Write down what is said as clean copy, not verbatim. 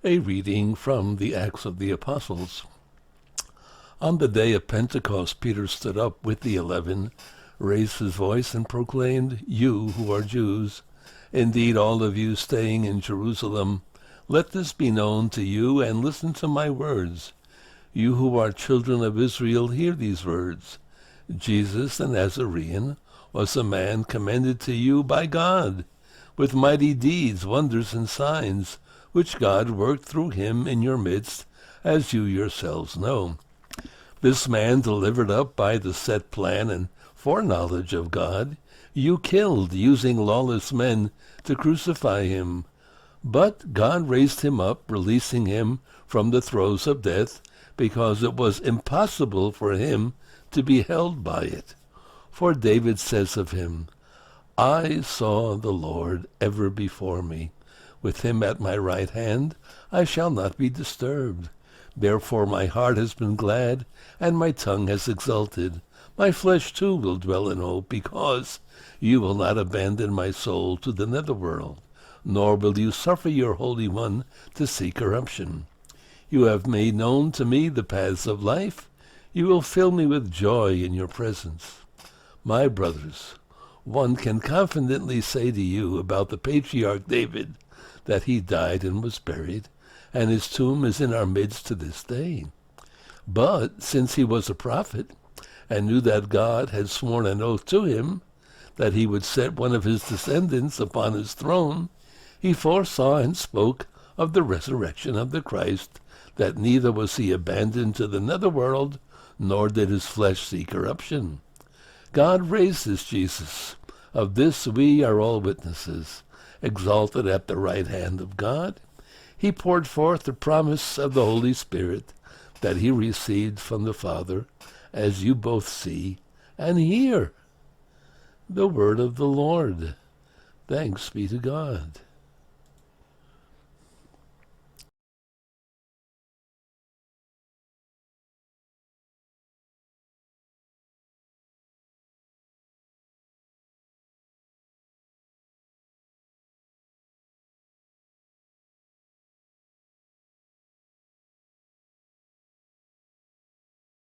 A reading from the Acts of the Apostles. On the day of Pentecost, Peter stood up with the 11, raised his voice, and proclaimed, "You who are Jews, indeed all of you staying in Jerusalem, let this be known to you, and listen to my words. You who are children of Israel, hear these words. Jesus the Nazarene was a man commended to you by God, with mighty deeds, wonders, and signs, which God worked through him in your midst, as you yourselves know. This man, delivered up by the set plan and foreknowledge of God, you killed, using lawless men to crucify him. But God raised him up, releasing him from the throes of death, because it was impossible for him to be held by it. For David says of him, 'I saw the Lord ever before me. With him at my right hand, I shall not be disturbed. Therefore my heart has been glad, and my tongue has exulted. My flesh too will dwell in hope, because you will not abandon my soul to the netherworld, nor will you suffer your Holy One to see corruption. You have made known to me the paths of life. You will fill me with joy in your presence.' My brothers, one can confidently say to you about the patriarch David that he died and was buried, and his tomb is in our midst to this day. But since he was a prophet, and knew that God had sworn an oath to him that he would set one of his descendants upon his throne, he foresaw and spoke of the resurrection of the Christ, that neither was he abandoned to the netherworld, nor did his flesh see corruption. God raised this Jesus. Of this we are all witnesses. Exalted at the right hand of God, he poured forth the promise of the Holy Spirit that he received from the Father, as you both see and hear. The word of the Lord. Thanks be to God.